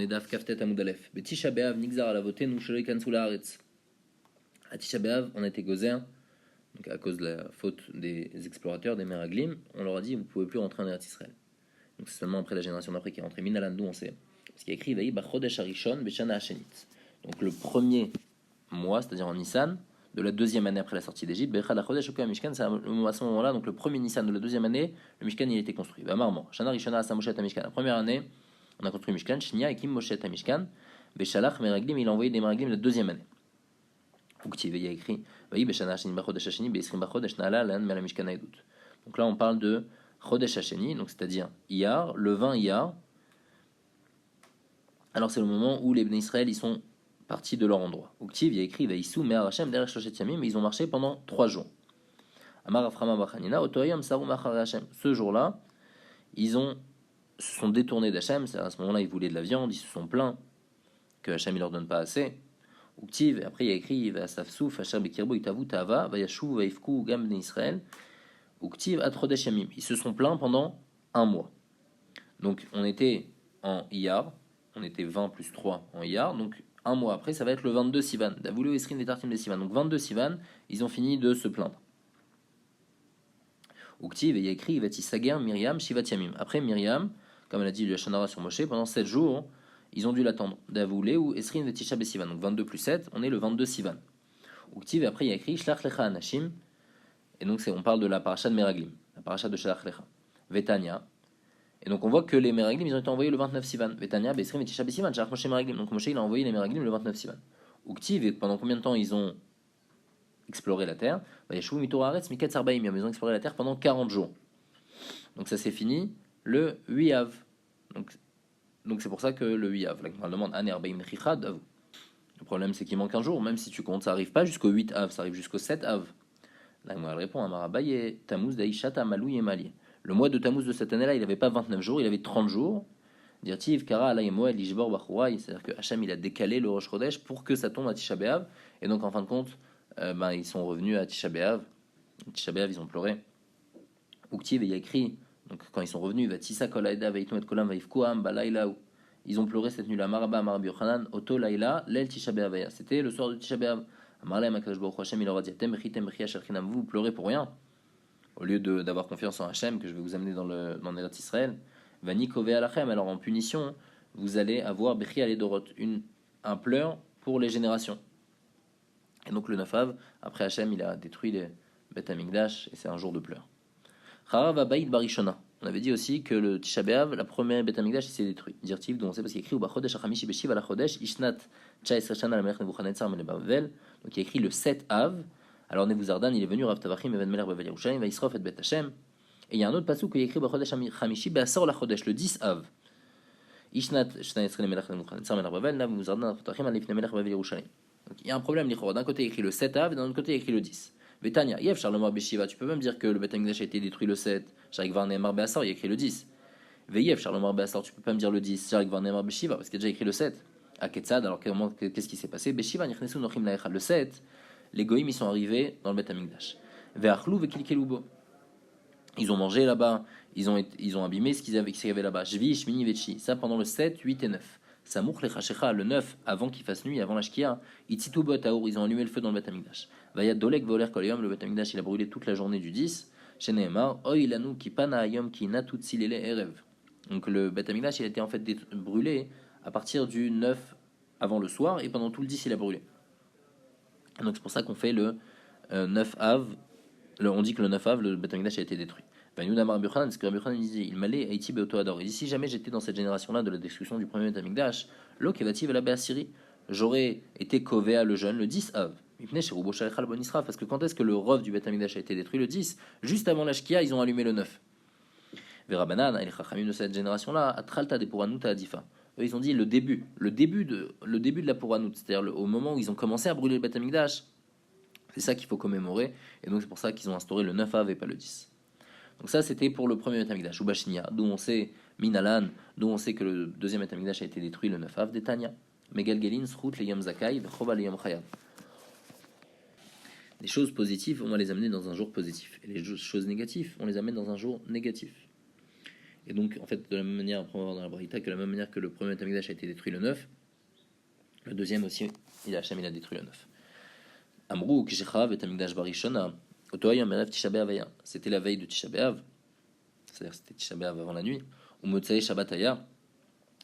est Daf Kaftet Amoud Aleph. Betisha B'Av Nigzar Alavotenu Shelo Yikansu La'aretz. À Tisha B'Av, on a été gozer, donc à cause de la faute des explorateurs, des Meraglim, on leur a dit vous ne pouvez plus rentrer en Eretz Israël. Donc c'est seulement après la génération d'après qui est rentrée. Minalan, d'où on sait. Parce qu'il y a écrit Vaï Bachodesh Arishon Beshana Hashenit. Donc le premier mois, c'est-à-dire en Nissan, de la deuxième année après la sortie d'Égypte, Bechad Achodesh Oka Mishkan, c'est à ce moment-là, donc le premier Nissan de la deuxième année, le Mishkan il a été construit. Marmant, Shana Rishona Asa Moshe Mishkan. La première année, on a construit Mishkan, Shnia Ekim Moshe Mishkan, Beshalach Meraglim, il a envoyé des Meraglim la deuxième année. Uktiv, il y a écrit Vaï Beshana Hasheni Bachodesh Hasheni, Beisrim Bachodesh Nala Lan Mela Mishkan Aïdout. Donc là, on parle de Chodesh Hasheni, donc c'est-à-dire Iyar, le 20 Iyar. Alors c'est le moment où les Bnei Israël ils sont partis de leur endroit. Uktiv, il y a écrit Vaïsou Me'ar Hashem derrière Shoshet Yamim, mais ils ont marché pendant 3 jours. Amar Aframa Bachanina, Otoyam Saru Machar Hashem. Ce jour-là, ils se sont détournés d'Hachem, c'est à ce moment-là ils voulaient de la viande, ils se sont plaints que Hachem il leur donne pas assez. Uktiv, et après il y a écrit Vasafsouf Asher Bekirbo Itavu Tava Vayashu Vaifku Gam Bnei Israël. Uktiv Atrodesh Yamim. Ils se sont plaints pendant 1 mois. Donc on était en Iyar, on était 20 plus 3 en Iyar, donc 1 mois après ça va être le 22 Sivan. Davoulou Esrin des Tartim des Sivan. Donc 22 Sivan, ils ont fini de se plaindre. Uktiv, et il y a écrit Vati Sager Myriam Shivat Yamim. Après Myriam, comme elle a dit le Shanara sur Moshe, pendant 7 jours, ils ont dû l'attendre. Davoulé ou Esrin Vetisha Besivan. Donc 22 plus 7, on est le 22 Sivan. Uktiv, et après il y a écrit Shlach Lecha Anashim. Et donc on parle de la paracha de Meraglim, la paracha de Shalach Lecha. Vetania. Et donc on voit que les Meraglim ils ont été envoyés le 29 Sivan. Vetania, Besrim et Tisha Besivan, Shalach Moshe Meraglim. Donc Moshe il a envoyé les Meraglim le 29 Sivan. Uktiv, et pendant combien de temps ils ont exploré la terre? Yeshu Mitora Aretz Miket Sarbaim, ils ont exploré la terre pendant 40 jours. Donc ça s'est fini le 8 Av. Donc c'est pour ça que le 8 Av, là on demande Aner Baim Chichad. Le problème c'est qu'il manque un jour, même si tu comptes, ça arrive pas jusqu'au 8 Av, ça arrive jusqu'au 7 Av. Là, elle répond à Marabaye, Tammuz Daishata Malou Yemali. Le mois de Tammuz de cette année-là, il n'avait pas 29 jours, il avait 30 jours. Dirtiv Kara Alayemoel Lishbor Bachouaï, c'est-à-dire que Hachem il a décalé le Rosh Chodesh pour que ça tombe à Tisha B'Av. Et donc en fin de compte, ils sont revenus à Tisha B'Av. Tisha B'Av, ils ont pleuré. Uktiv, il y a écrit, donc quand ils sont revenus, Vatissa Kolaïda Vaitum et Kolam Vaifkuam Balaïla. Ils ont pleuré cette nuit-là. Maraba Marabi Yochanan, Oto Laïla, Lel Tisha B'Av. C'était le soir de Tisha B'Av. Amarlem Akadosh Baruch Hashem, il leur a dit vous pleurez pour rien, au lieu d'avoir confiance en Hashem que je vais vous amener dans Eretz Israël. Vani Kove Alachem, alors en punition vous allez avoir Bechi Aledorot, un pleur pour les générations. Et donc le 9 Av, après Hashem il a détruit les Beth Amikdash et c'est un jour de pleurs. Charav Abayit Barishona, on avait dit aussi que le Tisha B'Av, la première Beth Amikdash s'est détruit. Dirtiv, dont on sait parce qu'il y a écrit Ubachodesh Achamishi Beshiv Ala Chodesh Ishnat Tchaïs Shana la Melech Nebuchadnezzar Melebavel. Donc il y a écrit le 7 Av. Alors Nebuzardan il est venu Rav Tavachim Even Melech Bavel Yerushalayim Vaisrof et Bet Hashem. Et il y a un autre passage qui est écrit Bachodesh Chamishi Be'asor la Chodesh, le 10 Av. Ishnat Shana Yisrael Melech Nebuchadnezzar Melech Bavel Nebuzardan Rav Tavachim Alifne Melech Bavel Yerushalayim. Donc il y a un problème l'Ichora. D'un côté il y a écrit le 7 Av et d'un autre côté il y a écrit le 10. Vetania Yev Charlemar Beshiva. Tu peux même dire que le Bet Amikdash a été détruit le 7. Sharik Varnemar Be'asor il y a écrit le 10. Veyev Charlemar Be'asor. Tu peux pas me dire le 10. Sharik Varnemar Beshiva parce qu'il y a déjà écrit le 7. À Ketzad, alors qu'est-ce qui s'est passé? Beshiva Nichnesu Nochim Laecha. Le 7, les Goïm ils sont arrivés dans le Bet Amikdash. Ve'achlu ve'kilkelubo. Ils ont mangé là-bas, ils ont abîmé ce qu'il y avait là-bas. Shvi Shmini Vechi. Ça pendant le 7, 8 et 9. Samouk Lechachecha, le 9, avant qu'il fasse nuit, avant la Shkia, Itzitu Bot Aour, ils ont allumé le feu dans le Bet Amikdash. Vaya Dolek Voler Kolyom, le Bet Amikdash il a brûlé toute la journée du 10. Sheneemar Oy Lanu Kipana Ayom Ki Natutsilele Erev. Donc le Bet Amikdash il a été en fait brûlé à partir du 9 avant le soir et pendant tout le 10 il a brûlé. Donc c'est pour ça qu'on fait le 9 Av, on dit que le 9 Av le Bet Amikdash a été détruit. Vanyudamar Bukhanan, ce que Rabbi Yochanan disait, il m'allait à Iti Beoto Ador. Et si jamais j'étais dans cette génération-là de la destruction du premier Bet Amikdash, lo Kevati Vela Be'asiri, j'aurais été Kovea le jeune le 10 Av. Parce que quand est-ce que le Rov du Bet Amikdash a été détruit? Le 10. Juste avant la Shkia, ils ont allumé le 9. Verabanan, et les Chachamim de cette génération-là, Atralta de Puranut Adifa. Eux, ils ont dit le début de la Puranut, c'est-à-dire au moment où ils ont commencé à brûler le Bet Amikdash. C'est ça qu'il faut commémorer. Et donc c'est pour ça qu'ils ont instauré le 9 Av et pas le 10. Donc ça, c'était pour le premier Bet Amikdash, ou Bashnia, d'où on sait Minalan, d'où on sait que le deuxième Bet Amikdash a été détruit le 9 Av, d'Etania. Megalgelin, Srout, le Yom Zakai, Chova, le Yom Chayab. Les choses positives, on va les amener dans un jour positif. Et les choses négatives, on les amène dans un jour négatif. Et donc, en fait, de la même manière, après on va voir dans la Braïta, que de la même manière que le premier Beth Amikdash a été détruit le 9, le deuxième aussi, Hachem il a détruit le 9. Amrou, Kishecha, Beth Amikdash Barishona, Otoayam, Erev Tisha B'Av Aya. C'était la veille de Tisha B'Av, c'est-à-dire c'était Tisha B'Av avant la nuit. Ou Motsae Shabbat Aya,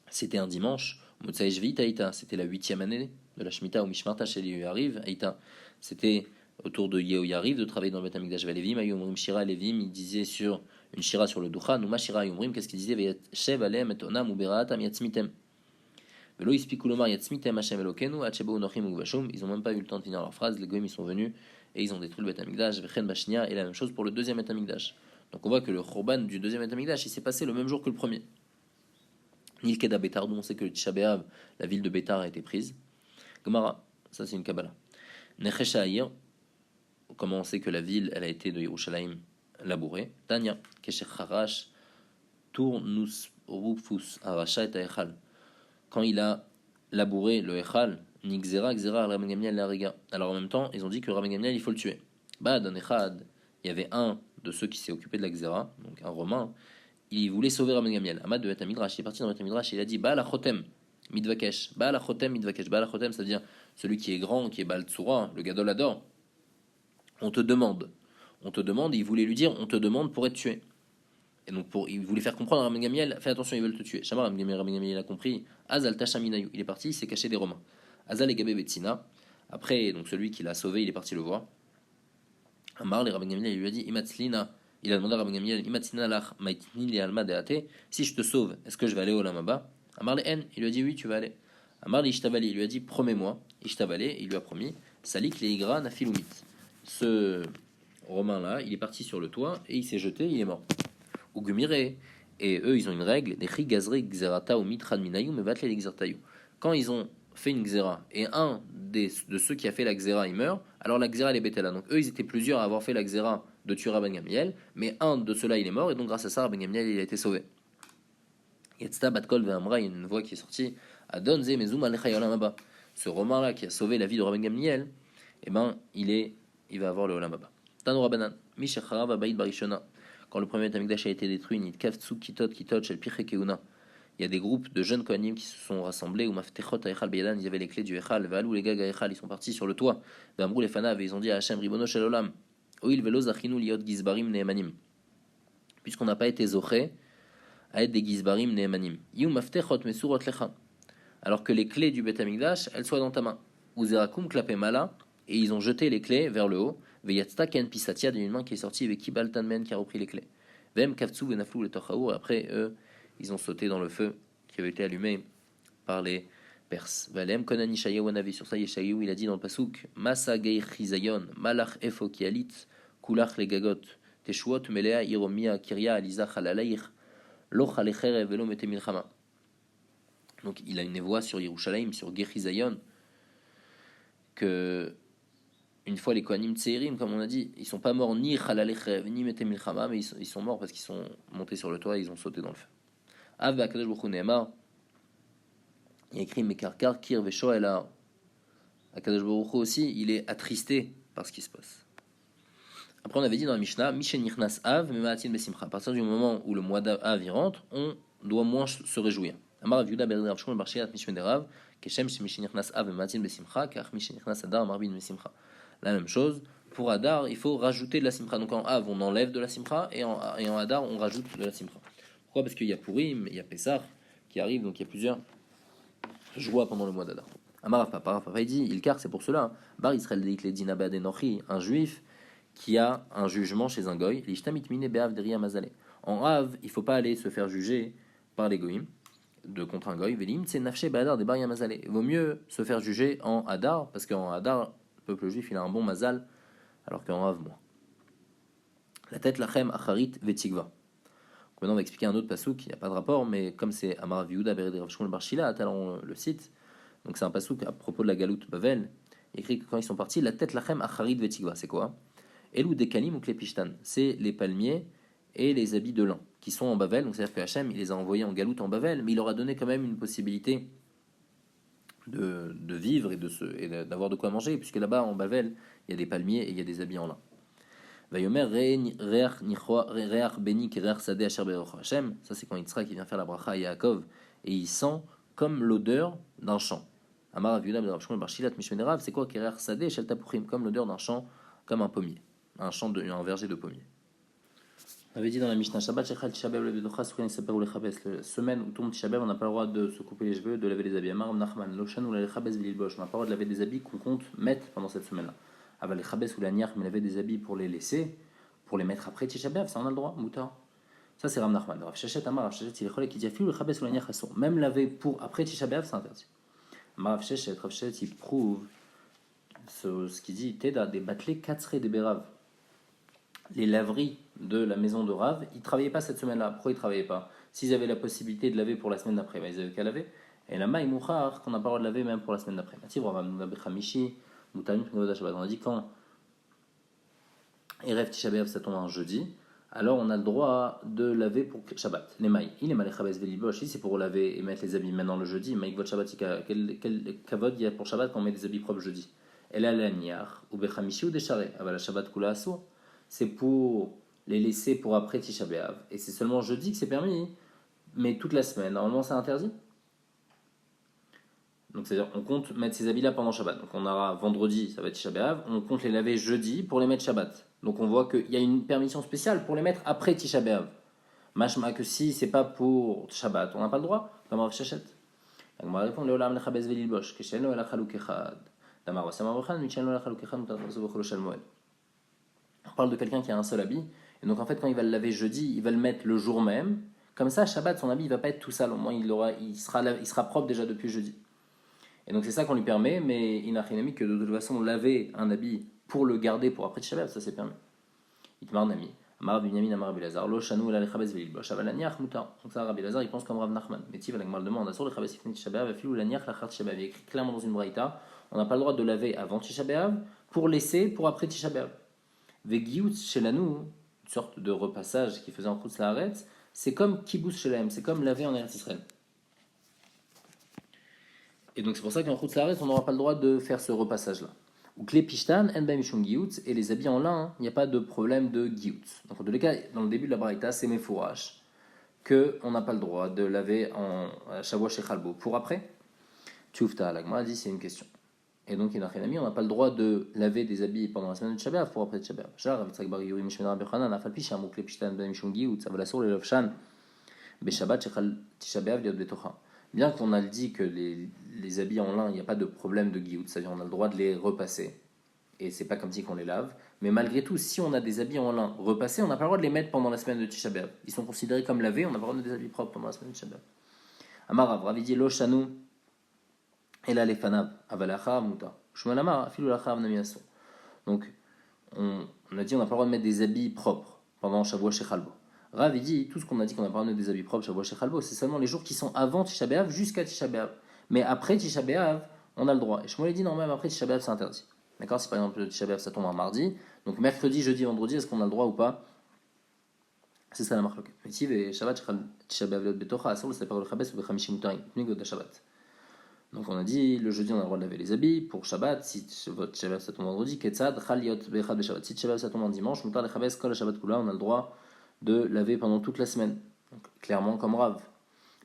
c'était un dimanche. Motsae Shvit Aïta, c'était la 8e année de la Shemitah, où Mishmarta Sheli Yariv Aïta. C'était autour de Yehoyariv de travailler dans le Beth Amikdash Valevim. Ayomrim Shira Levim, il disait sur une Shira sur le Duchan, ou Mashira Ayomrim, qu'est-ce qu'il disait? Veyashev Alem et Onam Uberatam Yatzmitem. Velo Ispikulomar Yatzmitem Hashem Elokenu, Achebo Nochim Ugvashum. Ils n'ont même pas eu le temps de finir leur phrase. Les Goïms ils sont venus et ils ont détruit le Beth Amikdash. Vechen Bashnia, et la même chose pour le deuxième Beth Amikdash. Donc on voit que le Khurban du deuxième Beth Amikdash il s'est passé le même jour que le premier. Nilkeda Betar, d'où on sait que le Tisha B'Av, la ville de Betar a été prise. Gemara, ça c'est une Kabbalah. Nechesha'ir, comment on sait que la ville, elle a été de Yerushalayim labourée. Tanya, Kesher Harash, Tournus Rufus Arasha et Echal. Quand il a labouré le Echal, Nixera, Xera, Rabban Gamliel, Lariga. Alors en même temps, ils ont dit que Rabban Gamliel, il faut le tuer. Bah, dans Echad, il y avait un de ceux qui s'est occupé de la Xera, donc un Romain, il voulait sauver Rabban Gamliel. Ahmad de Beth Midrash, il est parti dans Beth Midrash, il a dit Baal Chotem, Midvakesh. Baal Chotem, Midvakesh. Baal Chotem, c'est-à-dire celui qui est grand, qui est Baal Tsura, le Gadol Ador. On te demande, il voulait lui dire, on te demande pour être tué. Et donc il voulait faire comprendre à Rabban Gamliel, fais attention, ils veulent te tuer. Shamar Rabban Gamliel a compris. Azal Tashaminayu, il est parti, il s'est caché des Romains. Azal et Gabé Betsina. Après, donc celui qui l'a sauvé, il est parti le voir. Amar, les Rabban Gamliel, il lui a dit, Imatzlina. Il a demandé à Rabban Gamliel, Imatzlina lach maitni li alma deate. Si je te sauve, est-ce que je vais aller au Lamaba? Amar le En, il lui a dit oui, tu vas aller. Amar le Ishtabali, il lui a dit promets-moi. Ishtabali, il lui a promis. Salik le Igra nafilumit. Ce Romain là, il est parti sur le toit et il s'est jeté, il est mort. Ou Gumiré. Et eux, ils ont une règle, des Gazri Xerata ou Mitran Minayu, mais Vatle Xertayu. Quand ils ont fait une Xera et un de ceux qui a fait la Xera il meurt, alors la Xera elle est bétela. Donc eux, ils étaient plusieurs à avoir fait la Xera de tuer Rabban Gamliel, mais un de ceux-là il est mort et donc grâce à ça, Rabban Gamliel il a été sauvé. Yetzta Batkol Ve'amra, il y a une voix qui est sortie. Adonze Mezum Alechayolam Abba. Ce Romain là qui a sauvé la vie de Rabban Gamliel, eh ben il va avoir le Olam Abba. Tanu Rabbanan, Mishacharav Abayit Barishona. Quand le premier Tamikdash a été détruit, Nit Kavtsu Kitot Kitot Shel Pichekeuna. Il y a des groupes de jeunes Kohanim qui se sont rassemblés, ou Maftechot Echal Beyadan, ils avaient les clés du Echal, Valou les Gaga Echal, ils sont partis sur le toit, Vamrou les Fanav, et ils ont dit à Hachem Ribono Shel Olam, Oil Velo Zachinu Liot Gizbarim Nehemanim. Puisqu'on n'a pas été zoché à être des Gizbarim Nehemanim. Yum Maftechot Mesurot Lecha. Alors que les clés du Beth Amikdash, elles soient dans ta main. Uzerakum Klapé Mala, et ils ont jeté les clés vers le haut. Veyatzta Ken Pisatia, d'une main qui est sortie avec Kibaltan Men qui a repris les clés. Vem Kavtsu Venaflou le Tochaour, après eux, ils ont sauté dans le feu qui avait été allumé par les Perses. Valem Konan Ishayahu Anavi, sur ça Yeshayahu il a dit dans le pasuk Masa Gei Chizayon, Malach Efo Kialit, Kulach le Gagot, Teshuot Melea Iromia Kiria Aliza Halalair, Loch Alecher Velo Mete Milchama. Donc il a une voix sur Yerushalayim, sur Gei Chizayon, que une fois les Kohanim Tseirim, comme on a dit, ils sont pas morts ni Halalechev ni Mete Milchama, mais ils sont morts parce qu'ils sont montés sur le toit et ils ont sauté dans le feu. Av Akadosh Baruch Hu Ne'emar, il y a écrit Mekarkar Kir Veshoela. Akadosh Baruch Hu aussi, il est attristé par ce qui se passe. Après, on avait dit dans la Mishnah, Mishen Nichnas Av Memaatin Besimcha. À partir du moment où le mois d'Av y rentre, on doit moins se réjouir. Amar Rav Yehuda ben Rav Shmuel bar Shimon Mishmei Rav, Keshem Mishen Nichnas Av Memaatin Besimcha, Kach Mishen Nichnas Adar Marbin Besimcha. La même chose. Pour Adar, il faut rajouter de la simcha. Donc en Av, on enlève de la simcha, et en Adar, on rajoute de la simcha. Pourquoi? Parce qu'il y a Purim, il y a Pessah qui arrive, donc il y a plusieurs joies pendant le mois d'Adar. Amar Papa, il dit, Ilkar, c'est pour cela. Bar Israël Deik le Dinabad Enochi, un juif qui a un jugement chez un goy, l'Ishtamit Mine Beav Deria Mazale. En Av, il ne faut pas aller se faire juger par les goyim contre un goy. Velim, c'est Nafshe Badar de Baria Mazale. Il vaut mieux se faire juger en Adar, parce qu'en Adar, le peuple juif, il a un bon mazal, alors qu'en Av, moins. La tête lachem acharit vetigva. Maintenant, on va expliquer un autre passouk qui n'a pas de rapport, mais comme c'est Amar Rav Yehuda ben Rav Shmuel bar Shila, on le cite, donc c'est un passouk à propos de la galoute Bavel, il écrit que quand ils sont partis, la tête lachem acharit vetigva, c'est quoi? Elou dekalim ou klepishtan, c'est les palmiers et les habits de lin qui sont en Bavel, donc c'est-à-dire que Hachem, il les a envoyés en galoute en Bavel, mais il leur a donné quand même une possibilité de vivre et d'avoir de quoi manger, puisque là-bas en Bavel, il y a des palmiers et il y a des habits en lin. Vayomer reach beni kereach sadeh asher be'eroch Hashem. Ça c'est quand Yitzhak vient faire la bracha à Yaakov et il sent comme l'odeur d'un champ. Amar Rav Yehuda ben Rav Shmuel bar Shilat Mishmei Rav, c'est quoi kereach sadeh shel tapuchim, comme l'odeur d'un champ, comme un pommier, un verger de pommier. On avait dit dans la Mishnah Shabbat shechal tisha b'av lebedocha sourin seper ou lechabes. La semaine où tombe tisha b'av, on n'a pas le droit de se couper les cheveux, de laver les habits. Amar Nachman loshan ou la lechabes v'lilbosh. On n'a pas le droit de laver des habits qu'on compte mettre pendant cette semaine-là. Aval lechabes ou la niach, mais laver des habits pour les laisser, pour les mettre après tisha b'av, ça on a le droit, moutar. Ça c'est Rav Nachman. Rav Sheshet Amar Rav Sheshet il est cholé qui dit afilou lechabes ou la niach asur. Même laver pour après tisha b'av, c'est interdit. Amar Rav Sheshet il prouve ce qu'il dit Teda des batelés katsre des béraves. Les laveries de la maison de Rav, ils ne travaillaient pas cette semaine-là. Pourquoi ils ne travaillaient pas? S'ils avaient la possibilité de laver pour la semaine d'après, ils avaient qu'à laver. Et la maï mouchar, qu'on n'a pas le droit de laver même pour la semaine d'après. On a dit quand Erev Tisha B'Av ça tombe un jeudi, alors on a le droit de laver pour Shabbat. Les maïs, il est mal velibosh, c'est pour laver et mettre les habits maintenant le jeudi. Maïk votre Shabbat, quel kavod il y a pour Shabbat quand on met des habits propres jeudi? Elle a la niar, ou bechamishi ou décharé. Ah bah la Shabbat kula assour. C'est pour les laisser pour après Tisha B'Av. Et c'est seulement jeudi que c'est permis. Mais toute la semaine, normalement, c'est interdit. Donc, c'est-à-dire, on compte mettre ces habits-là pendant Shabbat. Donc, on aura vendredi, ça va être Tisha B'Av. On compte les laver jeudi pour les mettre Shabbat. Donc, on voit qu'il y a une permission spéciale pour les mettre après Tisha B'Av. Mashma que si c'est pas pour Shabbat, on n'a pas le droit. Comme Rav Sheshet. Donc, on va répondre Leolam lechabez velilbosh. Kesheno el achaluk echad. Damar vasama vachan, micheno el achaluk echad, mutar vacholo shel moed. On parle de quelqu'un qui a un seul habit, et donc en fait quand il va le laver jeudi, il va le mettre le jour même, comme ça Shabbat son habit il va pas être tout sale, au moins il sera propre déjà depuis jeudi. Et donc c'est ça qu'on lui permet, mais il n'a rien mis que de toute façon laver un habit pour le garder pour après Shabbat, ça c'est permis. Itmar Nami, Amar Binyamin Amar Bilazar, Lo Shanu la Lechabez Velilbosh, Avalaniach Mutar. Donc ça Rabbi Lazar il pense comme Rav Nachman, mais Tiv avec mal demande, Asur Lechabez Ifnit Shabbat, Afilou Laniach Lachar Shabbat, il est écrit clairement dans une braïta, on n'a pas le droit de laver avant Tisha B'Av pour laisser pour après Tisha B'Av. Vegiout chez la nous, une sorte de repassage qui faisait en Chutz Laaretz, c'est comme Kibbutz Shelaim, c'est comme laver en Eretz Israël. Et donc c'est pour ça qu'en Chutz Laaretz, on n'aura pas le droit de faire ce repassage-là. Ou Kle Pishtan, En Baim Mishum Giout, et les habits en lin, il n'y a pas de problème de Giout. Donc en tous les cas, dans le début de la Braïta, c'est Mefourash, qu'on n'a pas le droit de laver en Shavua Shechalbo. Pour après, Tchoufta, l'Agma dit c'est une question. Et donc, on n'a pas le droit de laver des habits pendant la semaine de Tisha B'Av pour après Tisha B'Av. Bien qu'on a dit que les habits en lin, il n'y a pas de problème de giout, c'est-à-dire on a le droit de les repasser, et c'est pas comme si qu'on les lave, mais malgré tout, si on a des habits en lin repassés, on n'a pas le droit de les mettre pendant la semaine de Tisha B'Av. Ils sont considérés comme lavés, on n'a pas le droit de mettre des habits propres pendant la semaine de Tisha B'Av. Amar Rav dit Lo Shanu et là, les fanav, avalacha, muta. Shmuel filou lachav namiaso. Donc, on a dit on n'a pas le droit de mettre des habits propres pendant Shavua Shechalbo. Rav, il dit tout ce qu'on a dit qu'on n'a pas le droit de mettre des habits propres Shavua Shechalbo, c'est seulement les jours qui sont avant Tisha B'Av jusqu'à Tisha B'Av. Mais après Tisha B'Av, on a le droit. Et Shmuel dit non, même après Tisha B'Av, c'est interdit. D'accord? Si par exemple Tisha B'Av ça tombe un mardi, donc mercredi, jeudi, vendredi, est-ce qu'on a le droit ou pas? C'est ça la marque. Métiv et Shabbat, Tisha B'Av, Betocha, Asur, c'est pas le Chabès ou le Chamishim Mutarim, Nigo de Shabbat. Donc on a dit, le jeudi on a le droit de laver les habits, pour Shabbat, si votre Shabbat ça tombe vendredi, Ketzad, Chaliot, Bechad, Shabbat. Si Shabbat ça tombe en dimanche, Mutar le Chabès, Kol Shabbat Kula, on a le droit de laver pendant toute la semaine. Donc, clairement comme Rav.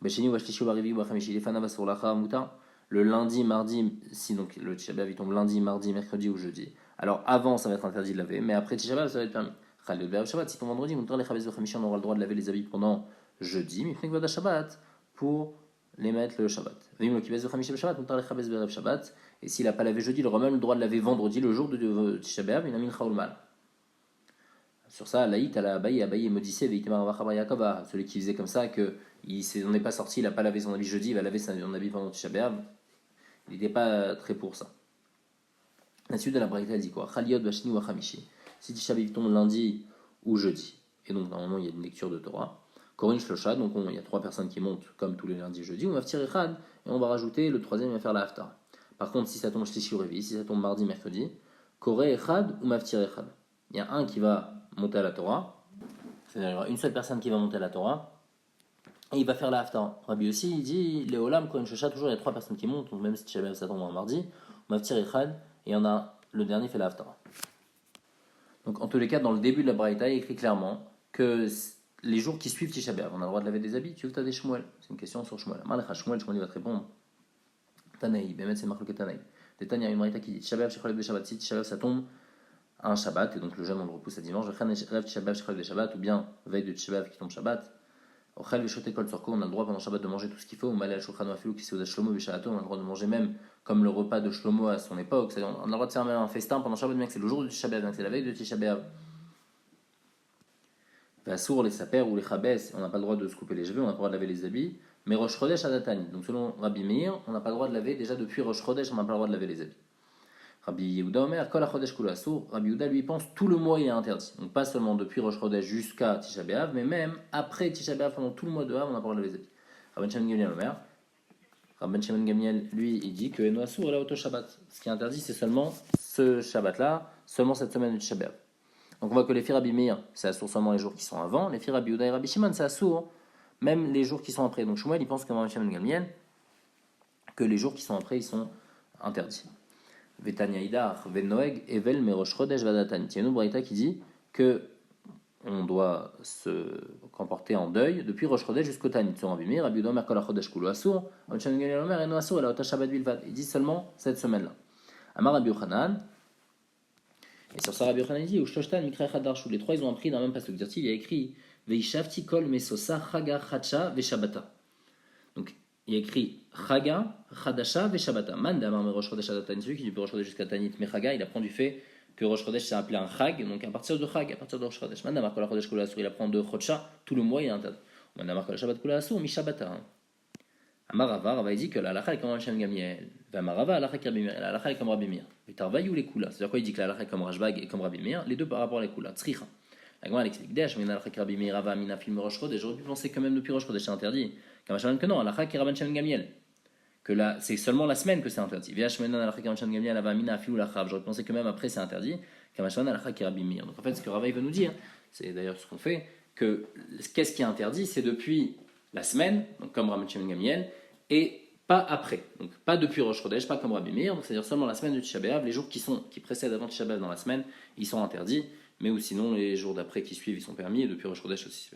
Becheni, Washtishu, Barivi, Wachamishi, Lefana, sur Lacha, Mutar. Le lundi, mardi, si donc le Shabbat il tombe lundi, mardi, mercredi ou jeudi. Alors avant ça va être interdit de laver, mais après Shabbat ça va être permis. Chaliot, Bechad, Shabbat, si tombe vendredi, Mutar le Chabès, Wachamishi, on aura le droit de laver les habits pendant jeudi, mais Fnek Vada Shabbat, pour les mettre le Shabbat. Et s'il n'a pas lavé jeudi, il aura même le droit de laver vendredi, le jour de Tisha B'Av, il a mis le Chaoul Mal. Sur ça, Laït, à la Abaye me disait, celui qui faisait comme ça, qu'il n'en est pas sorti, il n'a pas lavé son habit jeudi, il va laver son habit pendant Tisha B'Av. Il n'était pas très pour ça. La suite de la Braïta, elle dit quoi? Chaliot Bashni ou Chamishi. Si Tisha B'Av tombe lundi ou jeudi, et donc normalement il y a une lecture de Torah. Korin Shlosha, donc il y a 3 personnes qui montent comme tous les lundis et jeudis, on va tirer Echad, et on va rajouter le troisième, il va faire la Haftar. Par contre, si ça tombe Shlishi ou Revi, si ça tombe mardi, mercredi, Koré Echad ou Maftir Echad. Il y a un qui va monter à la Torah, c'est-à-dire il y aura une seule personne qui va monter à la Torah, et il va faire la Haftar. Rabbi aussi, il dit, les Olam, Korin Shlosha, toujours il y a 3 personnes qui montent, donc même si ça tombe un mardi, Maftir Echad, et il y en a, le dernier fait la Haftar. Donc en tous les cas, dans le début de la Braïta, il écrit clairement que les jours qui suivent Tisha B'Av, on a le droit de laver des habits. Tu veux que tu as des Shmuel? C'est une question sur Shmuel. Malach Shmuel, Shmuel va te répondre. Tanaï, Bémet c'est Marloquet Tanaï. Des Tanya, une Braïta qui dit Tisha B'Av, Shecholek de Shabbat. Si Tisha B'Av ça tombe à un Shabbat, et donc le jeûne on le repousse à dimanche, Rêve Tisha B'Av, Shecholek de Shabbat, ou bien veille de Tisha B'Av qui tombe Shabbat. Ochel Veshote Kol Sorko, on a le droit pendant Shabbat de manger tout ce qu'il faut. Malé al Shulchan Afilou qui s'est Shlomo Veshalato, on a le droit de manger même comme le repas de Shlomo à son époque. C'est-à-dire, on a le droit de faire même un festin pendant Shabbat, bien que c'est le jour de Tisha B'Av, c'est la veille de Tisha B'Av. Sourd les saper ou les chabès, on n'a pas le droit de se couper les cheveux, on n'a pas le droit de laver les habits. Mais Rosh Chodesh Adatani, donc selon Rabbi Meir, on n'a pas le droit de laver déjà depuis Rosh Chodesh, on n'a pas le droit de laver les habits. Rabbi Yehuda Omer, Kol HaChodesh Kula Asur, Rabbi Yehuda lui pense tout le mois est interdit. Donc pas seulement depuis Rosh Chodesh jusqu'à Tisha B'Av, mais même après Tisha B'Av, pendant tout le mois de Av, on n'a pas le droit de laver les habits. Rabban Shimon Gamliel Omer, Rabban Shimon Gamliel lui il dit que Eno Asur est là auto Shabbat. Ce qui est interdit c'est seulement ce Shabbat là, seulement cette semaine de Tisha B'Av. Donc on voit que les filles Rabbi Meir, c'est assourd seulement les jours qui sont avant, les filles Rabbi Yehuda et Rabbi Shimon, c'est assourd même les jours qui sont après. Donc Shmuel il pense comme Rabbi Shimon Gamliel que les jours qui sont après ils sont interdits. Vetania Idar, Venoeg, Evel, Merosh Chodesh, Vadatani. Il y a une braïta qui dit que on doit se comporter en deuil depuis Rosh Chodesh jusqu'au Tanit. Sur Rabbi Meir, Rabbi Yehuda Omer Kol HaChodesh Kulu Asur, Rabbi Shimon Gamliel Omer Eno Asur, El HaOta Shabbat Bilvad. Il dit seulement cette semaine-là. Amar Rabbi Yochanan. Et sur ça, Rabbi Yochanan dit, Ushtoshtan Mikra Echad Darshu. Les trois, ils ont appris dans le même passage. Il y a écrit Veishavti Kol Mesosa Chaga Chacha Veshabata. Donc, il y a écrit Chaga, Chadasha, Veshabata. Man d'Amar Rosh Chodesh Adatani. Celui qui dit Rosh Chodesh jusqu'à Tanit, mais Chaga, il apprend du fait que Rosh Chodesh c'est appelé un Chag, donc à partir de Chag, à partir de Rosh Chodesh. Man d'Amar Kol Chodesh Kula Asur, il apprend de Chodcha, tout le mois il est interdit. Man d'Amar Kol Shabbat Kula Asur, Mishabata. Amarava, Rava, il dit que la halakha est comme Rabbi Gamliel. Amarava, la halakha est comme Rabbi Meir. Vitarvaï ou les Kula. C'est-à-dire quoi il dit que la halakha est comme Rashbag et comme Rabbi Meir, les deux par rapport à les Kula. Tzricha. La Gemara explique Desh, mais la halakha Rabbi Meir, Rava, Mina, film Rosh Chodesh. J'aurais pu penser quand même depuis Rosh Chodesh c'est interdit. Kamachaman que non, la halakha est Rabbi Gamliel. Que là, c'est seulement la semaine que c'est interdit. Vhmenan la halakha Rabbi Gamliel, Rava, Mina, film la Chab. J'aurais pensé que même après c'est interdit. Kamachaman la halakha Rabbi Meir. Donc en fait, ce que Rava veut nous dire, c'est d'ailleurs ce qu'on fait, que qu'est-ce qui est interdit, c'est depuis la semaine, donc comme Rabbi Gamliel, et pas après, donc pas depuis Rosh Chodesh, pas comme Rabbi Meir, c'est-à-dire seulement la semaine de Tisha B'Av, les jours qui précèdent avant Tisha B'Av dans la semaine, ils sont interdits, mais ou sinon les jours d'après qui suivent, ils sont permis, et depuis Rosh Chodesh aussi.